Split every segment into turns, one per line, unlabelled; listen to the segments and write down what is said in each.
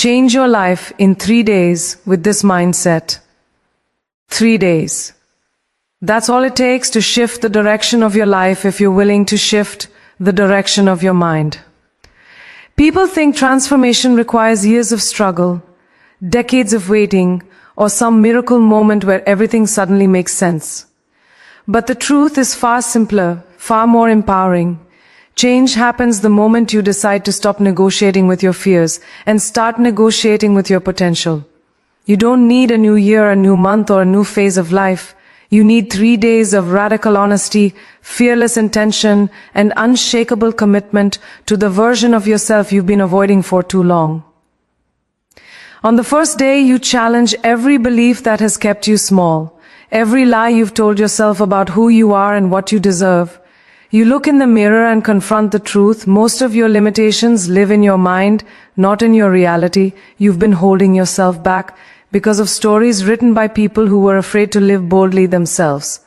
Change your life in 3 days with this mindset. 3 days. That's all it takes to shift the direction of your life if you're willing to shift the direction of your mind. People think transformation requires years of struggle, decades of waiting, or some miracle moment where everything suddenly makes sense. But the truth is far simpler, far more empowering. Change happens the moment you decide to stop negotiating with your fears and start negotiating with your potential. You don't need a new year, a new month, or a new phase of life. You need 3 days of radical honesty, fearless intention, and unshakable commitment to the version of yourself you've been avoiding for too long. On the first day, you challenge every belief that has kept you small, every lie you've told yourself about who you are and what you deserve. You look in the mirror and confront the truth. Most of your limitations live in your mind, not in your reality. You've been holding yourself back because of stories written by people who were afraid to live boldly themselves.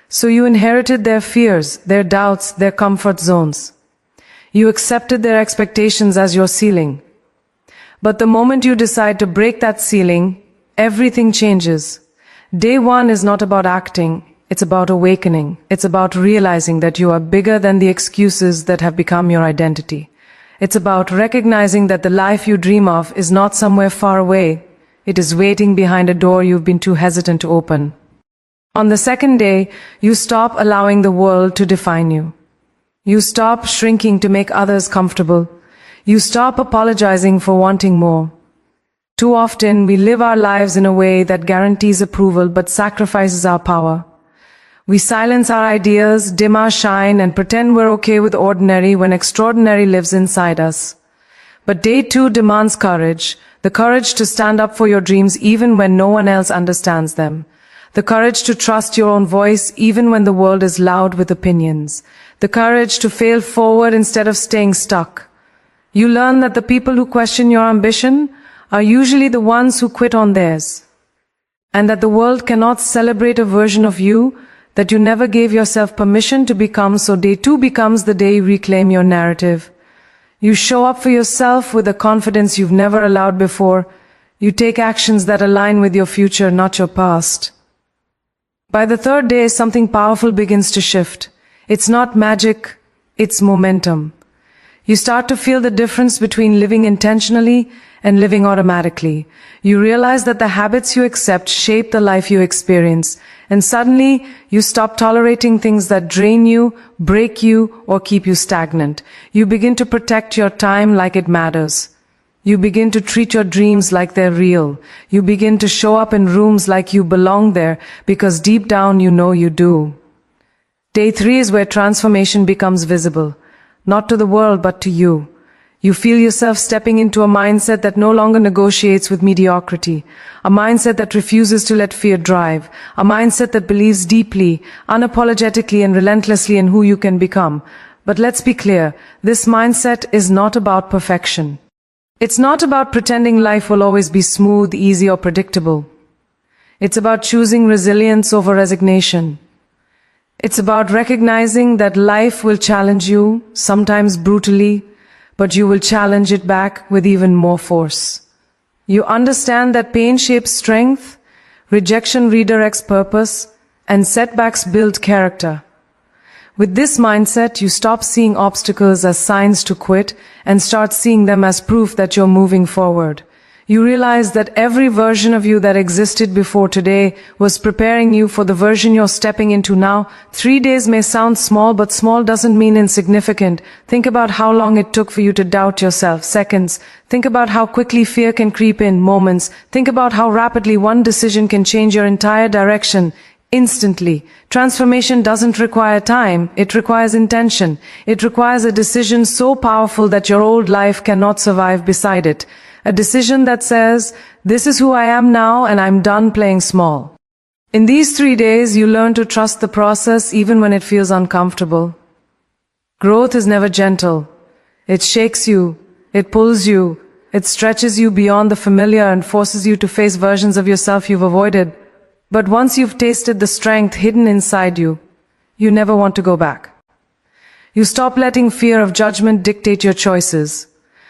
So you inherited their fears, their doubts, their comfort zones. You accepted their expectations as your ceiling. But the moment you decide to break that ceiling, everything changes. Day 1 is not about acting. It's about awakening. It's about realizing that you are bigger than the excuses that have become your identity. It's about recognizing that the life you dream of is not somewhere far away. It is waiting behind a door you've been too hesitant to open. On the second day, you stop allowing the world to define you. You stop shrinking to make others comfortable. You stop apologizing for wanting more. Too often, we live our lives in a way that guarantees approval but sacrifices our power. We silence our ideas, dim our shine, and pretend we're okay with ordinary when extraordinary lives inside us. But day 2 demands courage, the courage to stand up for your dreams even when no one else understands them. The courage to trust your own voice even when the world is loud with opinions. The courage to fail forward instead of staying stuck. You learn that the people who question your ambition are usually the ones who quit on theirs. And that the world cannot celebrate a version of you that you never gave yourself permission to become, so day 2 becomes the day you reclaim your narrative. You show up for yourself with a confidence you've never allowed before. You take actions that align with your future, not your past. By the 3rd day, something powerful begins to shift. It's not magic, it's momentum. You start to feel the difference between living intentionally and living automatically. You realize that the habits you accept shape the life you experience, and suddenly you stop tolerating things that drain you, break you, or keep you stagnant. You begin to protect your time like it matters. You begin to treat your dreams like they're real. You begin to show up in rooms like you belong there because deep down you know you do. Day 3 is where transformation becomes visible. Not to the world, but to you. You feel yourself stepping into a mindset that no longer negotiates with mediocrity, a mindset that refuses to let fear drive, a mindset that believes deeply, unapologetically, and relentlessly in who you can become. But let's be clear, this mindset is not about perfection. It's not about pretending life will always be smooth, easy, or predictable. It's about choosing resilience over resignation. It's about recognizing that life will challenge you, sometimes brutally, but you will challenge it back with even more force. You understand that pain shapes strength, rejection redirects purpose, and setbacks build character. With this mindset, you stop seeing obstacles as signs to quit and start seeing them as proof that you're moving forward. You realize that every version of you that existed before today was preparing you for the version you're stepping into now. 3 days may sound small, but small doesn't mean insignificant. Think about how long it took for you to doubt yourself. Seconds. Think about how quickly fear can creep in. Moments. Think about how rapidly one decision can change your entire direction. Instantly. Transformation doesn't require time. It requires intention. It requires a decision so powerful that your old life cannot survive beside it. A decision that says, this is who I am now and I'm done playing small. In these 3 days, you learn to trust the process even when it feels uncomfortable. Growth is never gentle. It shakes you, it pulls you, it stretches you beyond the familiar and forces you to face versions of yourself you've avoided. But once you've tasted the strength hidden inside you, you never want to go back. You stop letting fear of judgment dictate your choices.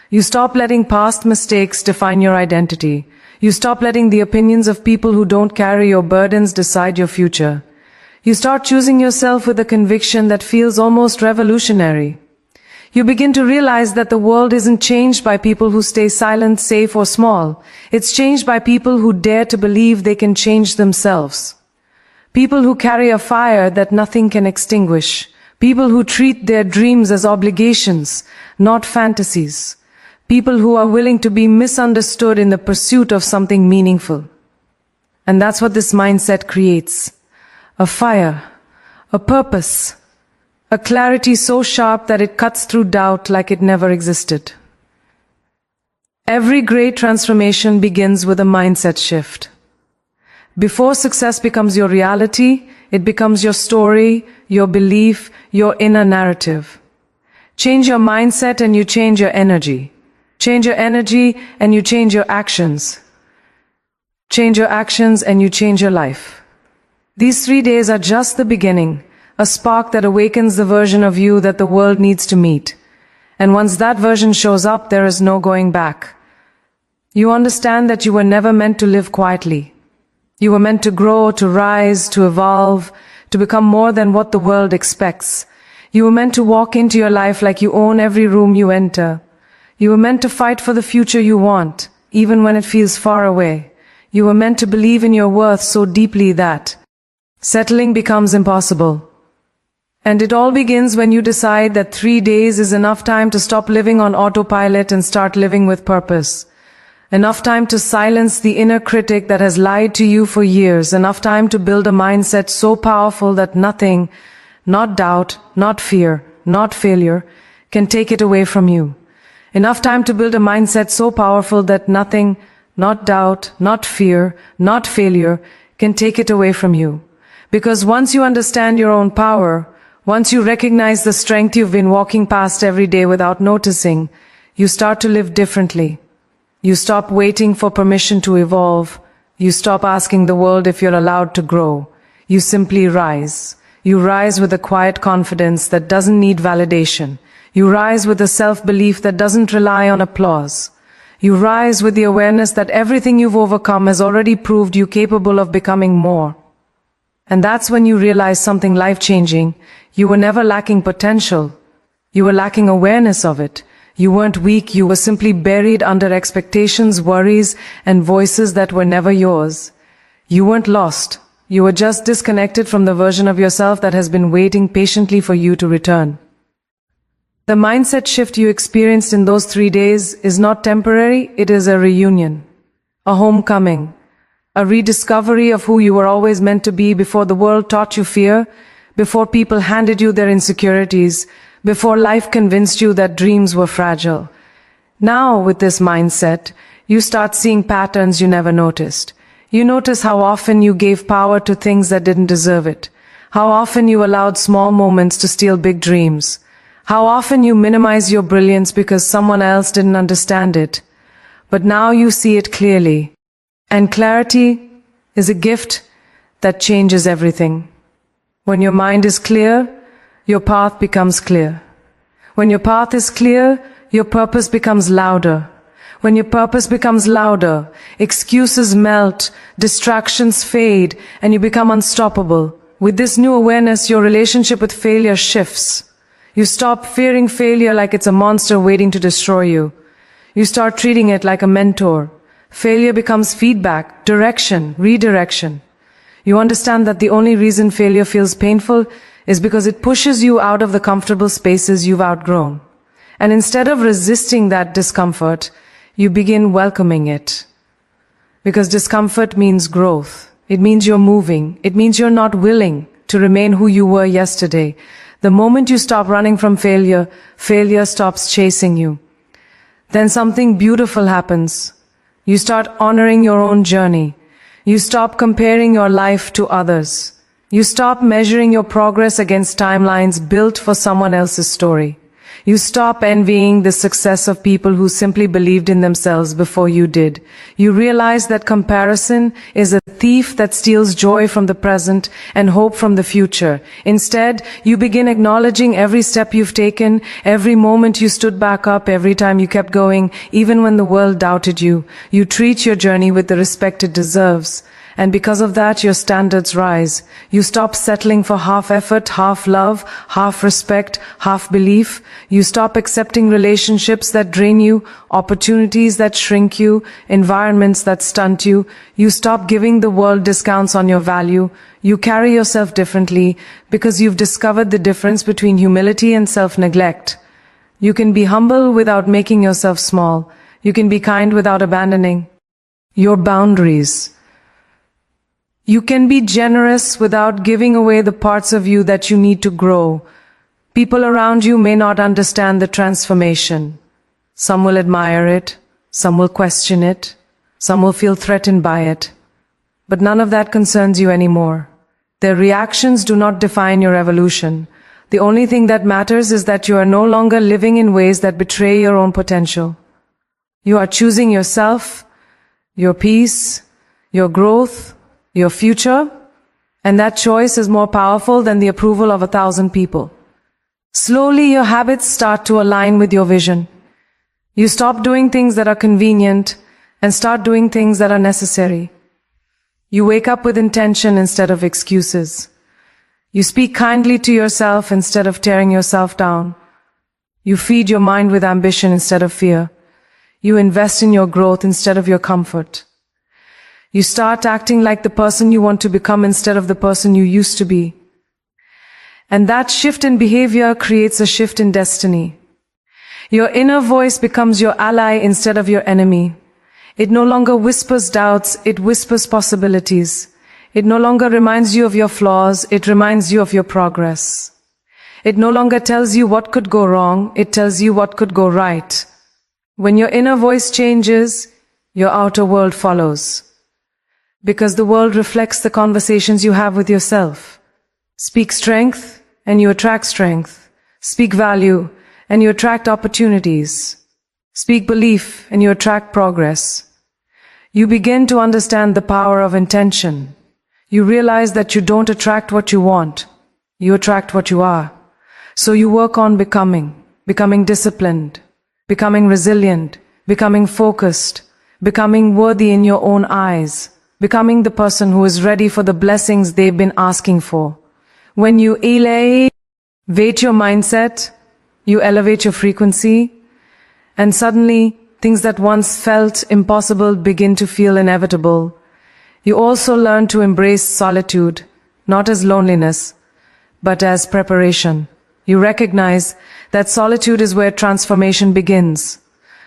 You stop letting past mistakes define your identity. You stop letting the opinions of people who don't carry your burdens decide your future. You start choosing yourself with a conviction that feels almost revolutionary. You begin to realize that the world isn't changed by people who stay silent, safe, or small. It's changed by people who dare to believe they can change themselves. People who carry a fire that nothing can extinguish. People who treat their dreams as obligations, not fantasies. People who are willing to be misunderstood in the pursuit of something meaningful. And that's what this mindset creates. A fire, a purpose, a clarity so sharp that it cuts through doubt like it never existed. Every great transformation begins with a mindset shift. Before success becomes your reality, it becomes your story, your belief, your inner narrative. Change your mindset and you change your energy. Change your energy and you change your actions. Change your actions and you change your life. These 3 days are just the beginning. A spark that awakens the version of you that the world needs to meet. And once that version shows up, there is no going back. You understand that you were never meant to live quietly. You were meant to grow, to rise, to evolve, to become more than what the world expects. You were meant to walk into your life like you own every room you enter. You were meant to fight for the future you want, even when it feels far away. You were meant to believe in your worth so deeply that settling becomes impossible. And it all begins when you decide that 3 days is enough time to stop living on autopilot and start living with purpose. Enough time to silence the inner critic that has lied to you for years. Enough time to build a mindset so powerful that nothing, not doubt, not fear, not failure, can take it away from you. Enough time to build a mindset so powerful that nothing, not doubt, not fear, not failure, can take it away from you. Because once you understand your own power, once you recognize the strength you've been walking past every day without noticing, you start to live differently. You stop waiting for permission to evolve. You stop asking the world if you're allowed to grow. You simply rise. You rise with a quiet confidence that doesn't need validation. You rise with a self-belief that doesn't rely on applause. You rise with the awareness that everything you've overcome has already proved you capable of becoming more. And that's when you realize something life-changing. You were never lacking potential. You were lacking awareness of it. You weren't weak, you were simply buried under expectations, worries, and voices that were never yours. You weren't lost. You were just disconnected from the version of yourself that has been waiting patiently for you to return. The mindset shift you experienced in those 3 days is not temporary, it is a reunion, a homecoming, a rediscovery of who you were always meant to be before the world taught you fear, before people handed you their insecurities, before life convinced you that dreams were fragile. Now, with this mindset, you start seeing patterns you never noticed. You notice how often you gave power to things that didn't deserve it, how often you allowed small moments to steal big dreams, how often you minimize your brilliance because someone else didn't understand it. But now you see it clearly. And clarity is a gift that changes everything. When your mind is clear, your path becomes clear. When your path is clear, your purpose becomes louder. When your purpose becomes louder, excuses melt, distractions fade, and you become unstoppable. With this new awareness, your relationship with failure shifts. You stop fearing failure like it's a monster waiting to destroy you. You start treating it like a mentor. Failure becomes feedback, direction, redirection. You understand that the only reason failure feels painful is because it pushes you out of the comfortable spaces you've outgrown. And instead of resisting that discomfort, you begin welcoming it. Because discomfort means growth. It means you're moving. It means you're not willing to remain who you were yesterday. The moment you stop running from failure, failure stops chasing you. Then something beautiful happens. You start honoring your own journey. You stop comparing your life to others. You stop measuring your progress against timelines built for someone else's story. You stop envying the success of people who simply believed in themselves before you did. You realize that comparison is a thief that steals joy from the present and hope from the future. Instead, you begin acknowledging every step you've taken, every moment you stood back up, every time you kept going, even when the world doubted you. You treat your journey with the respect it deserves. And because of that, your standards rise. You stop settling for half effort, half love, half respect, half belief. You stop accepting relationships that drain you, opportunities that shrink you, environments that stunt you. You stop giving the world discounts on your value. You carry yourself differently because you've discovered the difference between humility and self-neglect. You can be humble without making yourself small. You can be kind without abandoning your boundaries. You can be generous without giving away the parts of you that you need to grow. People around you may not understand the transformation. Some will admire it, some will question it, some will feel threatened by it. But none of that concerns you anymore. Their reactions do not define your evolution. The only thing that matters is that you are no longer living in ways that betray your own potential. You are choosing yourself, your peace, your growth, your future, and that choice is more powerful than the approval of 1,000 people. Slowly, your habits start to align with your vision. You stop doing things that are convenient and start doing things that are necessary. You wake up with intention instead of excuses. You speak kindly to yourself instead of tearing yourself down. You feed your mind with ambition instead of fear. You invest in your growth instead of your comfort. You start acting like the person you want to become instead of the person you used to be. And that shift in behavior creates a shift in destiny. Your inner voice becomes your ally instead of your enemy. It no longer whispers doubts, it whispers possibilities. It no longer reminds you of your flaws, it reminds you of your progress. It no longer tells you what could go wrong, it tells you what could go right. When your inner voice changes, your outer world follows. Because the world reflects the conversations you have with yourself. Speak strength, and you attract strength. Speak value, and you attract opportunities. Speak belief, and you attract progress. You begin to understand the power of intention. You realize that you don't attract what you want. You attract what you are. So you work on becoming disciplined, becoming resilient, becoming focused, becoming worthy in your own eyes. Becoming the person who is ready for the blessings they've been asking for. When you elevate your mindset, you elevate your frequency, and suddenly things that once felt impossible begin to feel inevitable. You also learn to embrace solitude, not as loneliness, but as preparation. You recognize that solitude is where transformation begins,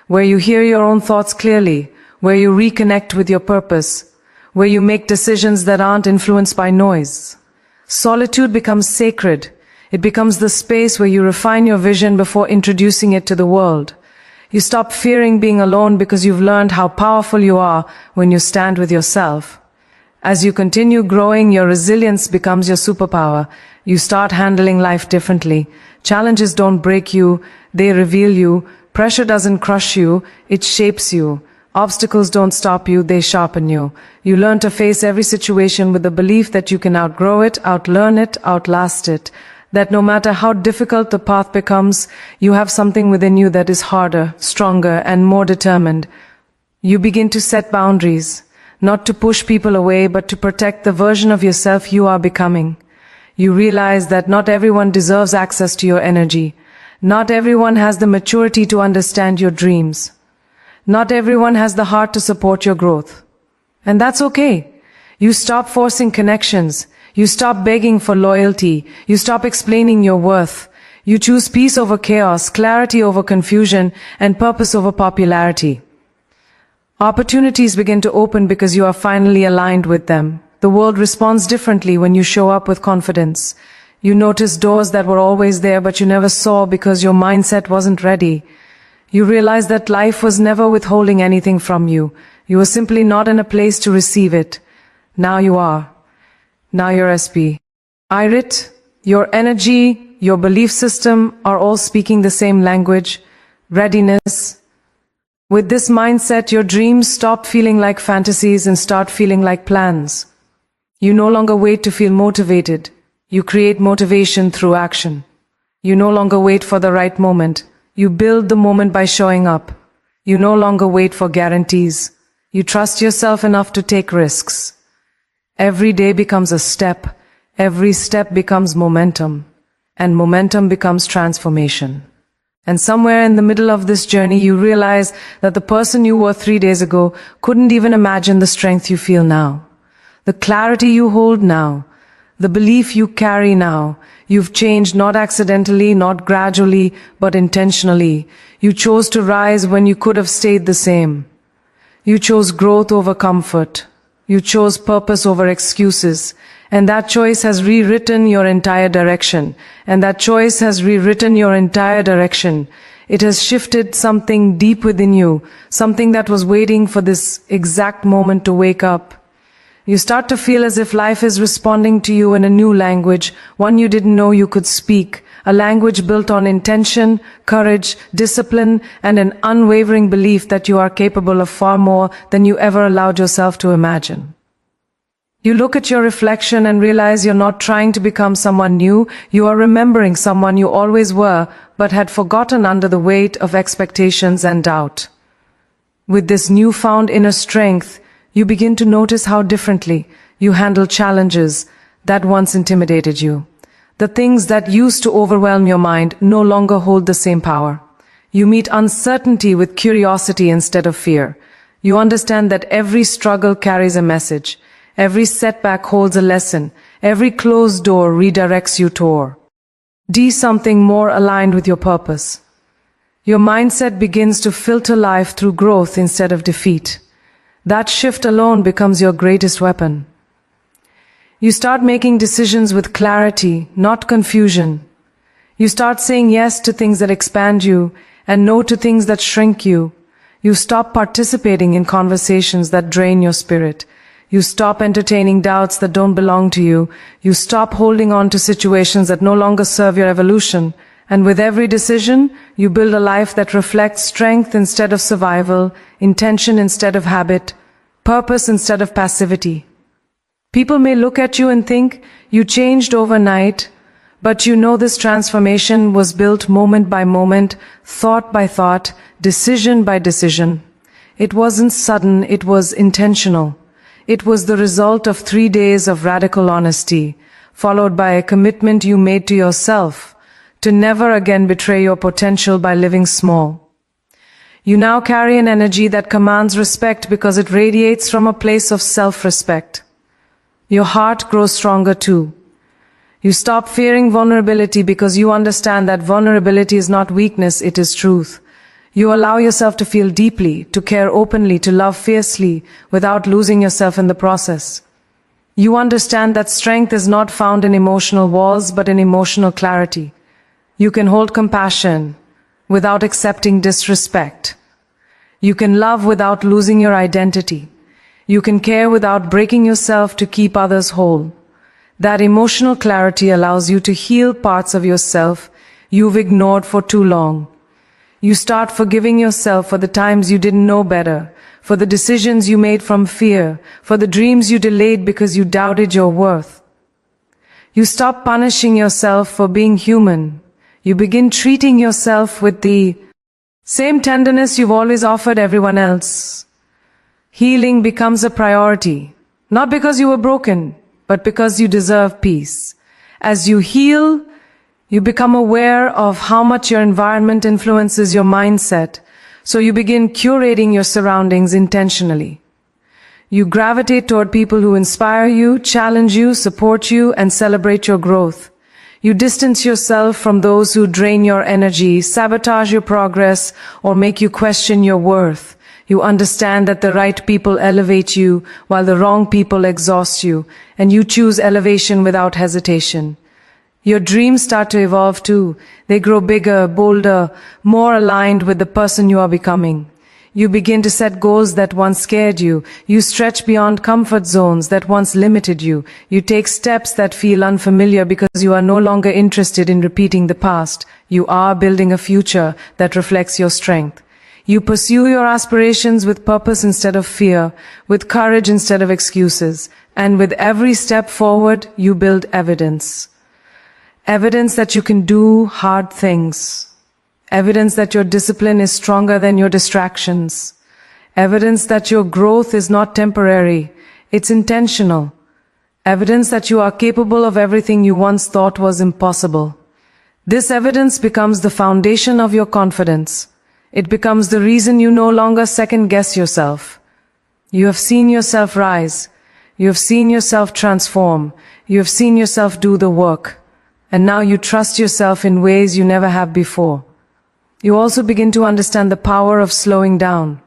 where you hear your own thoughts clearly, where you reconnect with your purpose, where you make decisions that aren't influenced by noise. Solitude becomes sacred. It becomes the space where you refine your vision before introducing it to the world. You stop fearing being alone because you've learned how powerful you are when you stand with yourself. As you continue growing, your resilience becomes your superpower. You start handling life differently. Challenges don't break you, they reveal you. Pressure doesn't crush you, it shapes you. Obstacles don't stop you, they sharpen you. You learn to face every situation with the belief that you can outgrow it, outlearn it, outlast it. That no matter how difficult the path becomes, you have something within you that is harder, stronger, and more determined. You begin to set boundaries, not to push people away, but to protect the version of yourself you are becoming. You realize that not everyone deserves access to your energy. Not everyone has the maturity to understand your dreams. Not everyone has the heart to support your growth. And that's okay. You stop forcing connections. You stop begging for loyalty. You stop explaining your worth. You choose peace over chaos, clarity over confusion, and purpose over popularity. Opportunities begin to open because you are finally aligned with them. The world responds differently when you show up with confidence. You notice doors that were always there but you never saw because your mindset wasn't ready. You realize that life was never withholding anything from you. You were simply not in a place to receive it. Now you are. Now you're SP. Irit, your energy, your belief system are all speaking the same language, readiness. With this mindset, your dreams stop feeling like fantasies and start feeling like plans. You no longer wait to feel motivated. You create motivation through action. You no longer wait for the right moment. You build the moment by showing up. You no longer wait for guarantees. You trust yourself enough to take risks. Every day becomes a step. Every step becomes momentum. And momentum becomes transformation. And somewhere in the middle of this journey, you realize that the person you were 3 days ago couldn't even imagine the strength you feel now, the clarity you hold now, the belief you carry now. You've changed not accidentally, not gradually, but intentionally. You chose to rise when you could have stayed the same. You chose growth over comfort. You chose purpose over excuses. And that choice has rewritten your entire direction. And that choice has rewritten your entire direction. It has shifted something deep within you, something that was waiting for this exact moment to wake up. You start to feel as if life is responding to you in a new language, one you didn't know you could speak, a language built on intention, courage, discipline, and an unwavering belief that you are capable of far more than you ever allowed yourself to imagine. You look at your reflection and realize you're not trying to become someone new, you are remembering someone you always were, but had forgotten under the weight of expectations and doubt. With this newfound inner strength, you begin to notice how differently you handle challenges that once intimidated you. The things that used to overwhelm your mind no longer hold the same power. You meet uncertainty with curiosity instead of fear. You understand that every struggle carries a message. Every setback holds a lesson. Every closed door redirects you toward something more aligned with your purpose. Your mindset begins to filter life through growth instead of defeat. That shift alone becomes your greatest weapon. You start making decisions with clarity, not confusion. You start saying yes to things that expand you and no to things that shrink you. You stop participating in conversations that drain your spirit. You stop entertaining doubts that don't belong to you. You stop holding on to situations that no longer serve your evolution. And with every decision, you build a life that reflects strength instead of survival, intention instead of habit, purpose instead of passivity. People may look at you and think you changed overnight, but you know this transformation was built moment by moment, thought by thought, decision by decision. It wasn't sudden, it was intentional. It was the result of 3 days of radical honesty, followed by a commitment you made to yourself to never again betray your potential by living small. You now carry an energy that commands respect because it radiates from a place of self-respect. Your heart grows stronger too. You stop fearing vulnerability because you understand that vulnerability is not weakness, it is truth. You allow yourself to feel deeply, to care openly, to love fiercely, without losing yourself in the process. You understand that strength is not found in emotional walls, but in emotional clarity. You can hold compassion without accepting disrespect. You can love without losing your identity. You can care without breaking yourself to keep others whole. That emotional clarity allows you to heal parts of yourself you've ignored for too long. You start forgiving yourself for the times you didn't know better, for the decisions you made from fear, for the dreams you delayed because you doubted your worth. You stop punishing yourself for being human. You begin treating yourself with the same tenderness you've always offered everyone else. Healing becomes a priority, not because you were broken, but because you deserve peace. As you heal, you become aware of how much your environment influences your mindset, so you begin curating your surroundings intentionally. You gravitate toward people who inspire you, challenge you, support you, and celebrate your growth. You distance yourself from those who drain your energy, sabotage your progress, or make you question your worth. You understand that the right people elevate you, while the wrong people exhaust you, and you choose elevation without hesitation. Your dreams start to evolve too. They grow bigger, bolder, more aligned with the person you are becoming. You begin to set goals that once scared you. You stretch beyond comfort zones that once limited you. You take steps that feel unfamiliar because you are no longer interested in repeating the past. You are building a future that reflects your strength. You pursue your aspirations with purpose instead of fear, with courage instead of excuses, and with every step forward, you build evidence. Evidence that you can do hard things. Evidence that your discipline is stronger than your distractions. Evidence that your growth is not temporary, it's intentional. Evidence that you are capable of everything you once thought was impossible. This evidence becomes the foundation of your confidence. It becomes the reason you no longer second-guess yourself. You have seen yourself rise. You have seen yourself transform. You have seen yourself do the work. And now you trust yourself in ways you never have before. You also begin to understand the power of slowing down.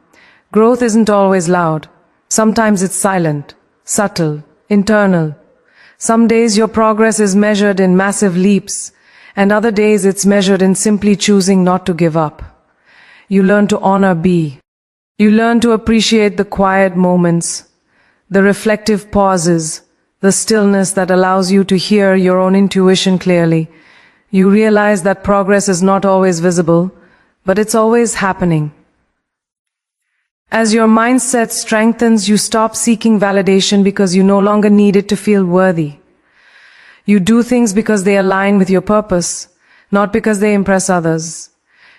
Growth isn't always loud. Sometimes it's silent, subtle, internal. Some days your progress is measured in massive leaps, and other days it's measured in simply choosing not to give up. You learn to honor be. You learn to appreciate the quiet moments, the reflective pauses, the stillness that allows you to hear your own intuition clearly. You realize that progress is not always visible, but it's always happening. As your mindset strengthens, you stop seeking validation because you no longer need it to feel worthy. You do things because they align with your purpose, not because they impress others.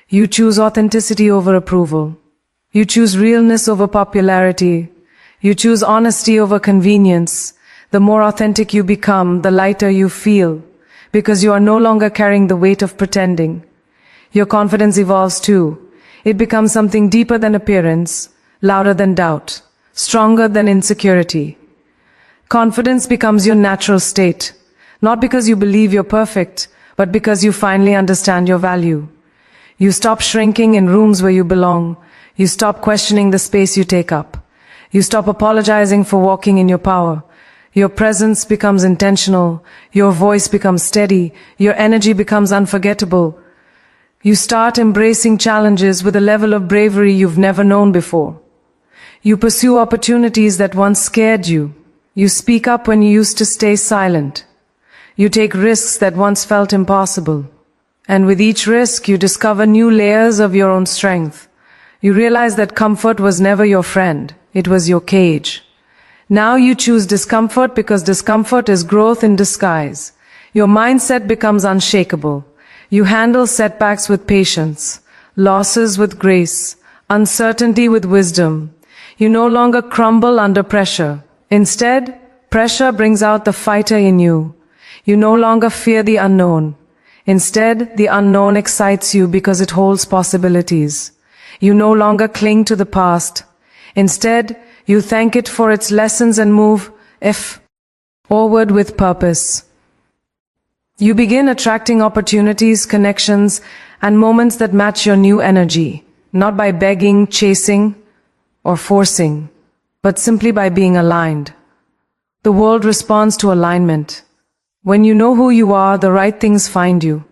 You choose authenticity over approval. You choose realness over popularity. You choose honesty over convenience. The more authentic you become, the lighter you feel, because you are no longer carrying the weight of pretending. Your confidence evolves too. It becomes something deeper than appearance, louder than doubt, stronger than insecurity. Confidence becomes your natural state, not because you believe you're perfect, but because you finally understand your value. You stop shrinking in rooms where you belong. You stop questioning the space you take up. You stop apologizing for walking in your power. Your presence becomes intentional. Your voice becomes steady. Your energy becomes unforgettable. You start embracing challenges with a level of bravery you've never known before. You pursue opportunities that once scared you. You speak up when you used to stay silent. You take risks that once felt impossible. And with each risk, you discover new layers of your own strength. You realize that comfort was never your friend. It was your cage. Now you choose discomfort because discomfort is growth in disguise. Your mindset becomes unshakable. You handle setbacks with patience, losses with grace, uncertainty with wisdom. You no longer crumble under pressure. Instead, pressure brings out the fighter in you. You no longer fear the unknown. Instead, the unknown excites you because it holds possibilities. You no longer cling to the past. Instead, you thank it for its lessons and move forward with purpose. You begin attracting opportunities, connections, and moments that match your new energy, not by begging, chasing, or forcing, but simply by being aligned. The world responds to alignment. When you know who you are, the right things find you.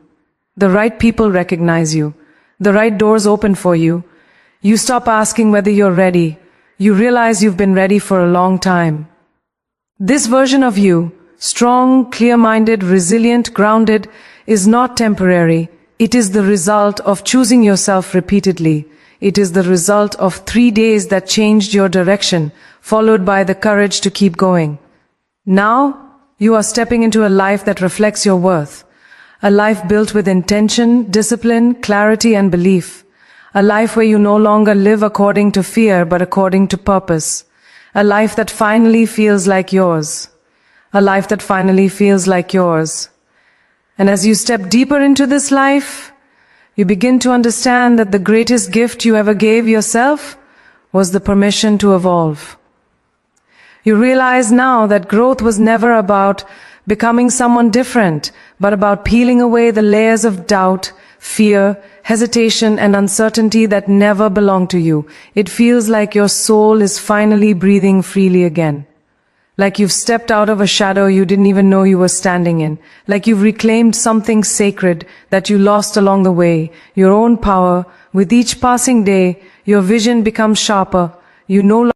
The right people recognize you. The right doors open for you. You stop asking whether you're ready. You realize you've been ready for a long time. This version of you, strong, clear-minded, resilient, grounded, is not temporary. It is the result of choosing yourself repeatedly. It is the result of 3 days that changed your direction, followed by the courage to keep going. Now, you are stepping into a life that reflects your worth. A life built with intention, discipline, clarity, and belief. A life where you no longer live according to fear, but according to purpose. A life that finally feels like yours. A life that finally feels like yours. And as you step deeper into this life, you begin to understand that the greatest gift you ever gave yourself was the permission to evolve. You realize now that growth was never about becoming someone different, but about peeling away the layers of doubt, fear, hesitation, and uncertainty that never belonged to you. It feels like your soul is finally breathing freely again. Like you've stepped out of a shadow you didn't even know you were standing in. Like you've reclaimed something sacred that you lost along the way, your own power. With each passing day, your vision becomes sharper. You no